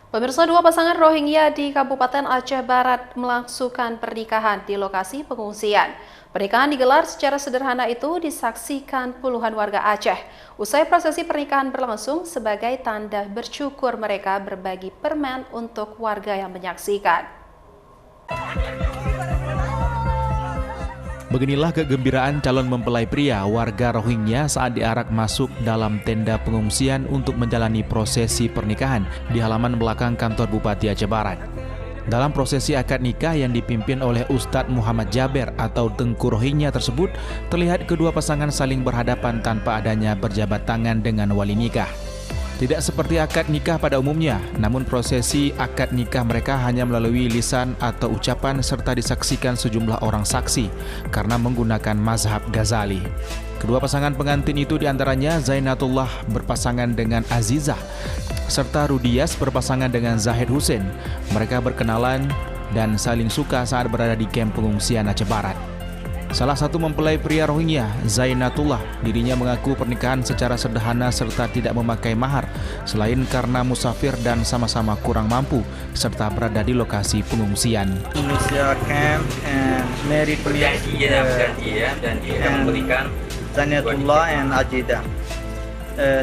Pemirsa, dua pasangan Rohingya di Kabupaten Aceh Barat melangsungkan pernikahan di lokasi pengungsian. Pernikahan digelar secara sederhana itu disaksikan puluhan warga Aceh. Usai prosesi pernikahan berlangsung sebagai tanda bersyukur mereka berbagi permen untuk warga yang menyaksikan. Beginilah kegembiraan calon mempelai pria warga Rohingya saat diarak masuk dalam tenda pengungsian untuk menjalani prosesi pernikahan di halaman belakang kantor Bupati Aceh Barat. Dalam prosesi akad nikah yang dipimpin oleh Ustadz Muhammad Jaber atau Tengku Rohingya tersebut, terlihat kedua pasangan saling berhadapan tanpa adanya berjabat tangan dengan wali nikah. Tidak seperti akad nikah pada umumnya, namun prosesi akad nikah mereka hanya melalui lisan atau ucapan serta disaksikan sejumlah orang saksi karena menggunakan mazhab Ghazali. Kedua pasangan pengantin itu diantaranya Zainatullah berpasangan dengan Azizah, serta Rudias berpasangan dengan Zahid Hussein. Mereka berkenalan dan saling suka saat berada di kamp pengungsian Aceh Barat. Salah satu mempelai pria Rohingya, Zainatullah, dirinya mengaku pernikahan secara sederhana serta tidak memakai mahar, selain karena musafir dan sama-sama kurang mampu, serta berada di lokasi pengungsian. Indonesia camp and married me and Zainatullah and Ajidah.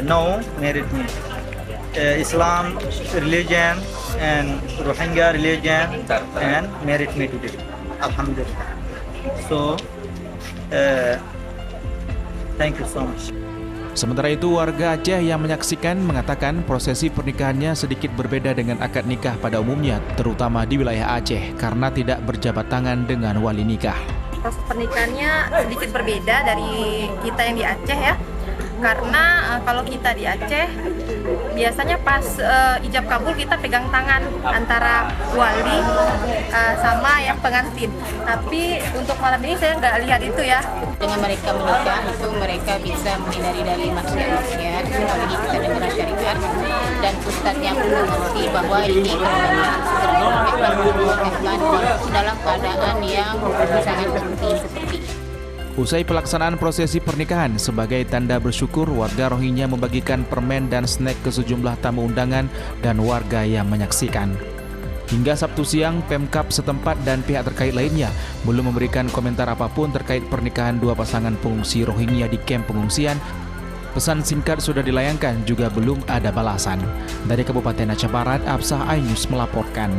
No, married me. Islam religion and Rohingya religion and married me today. Alhamdulillah. So, thank you so much. Sementara itu, warga Aceh yang menyaksikan mengatakan prosesi pernikahannya sedikit berbeda dengan akad nikah pada umumnya, terutama di wilayah Aceh, karena tidak berjabat tangan dengan wali nikah. Proses pernikahannya sedikit berbeda dari kita yang di Aceh ya, karena kalau kita di Aceh biasanya pas ijab kabul kita pegang tangan antara wali sama yang pengantin. Tapi untuk malam ini saya nggak lihat itu ya. Dengan mereka menikah itu mereka bisa menghindari dari maksiat-maksiat, apalagi kita dengar syariat dan ustadz yang mengerti bahwa ini dalam keadaan yang sangat penting seperti ini. Usai pelaksanaan prosesi pernikahan, sebagai tanda bersyukur, warga Rohingya membagikan permen dan snack ke sejumlah tamu undangan dan warga yang menyaksikan. Hingga Sabtu siang, Pemkab setempat dan pihak terkait lainnya belum memberikan komentar apapun terkait pernikahan dua pasangan pengungsi Rohingya di kamp pengungsian. Pesan singkat sudah dilayangkan, juga belum ada balasan. Dari Kabupaten Aceh Barat, Absah Ainus melaporkan.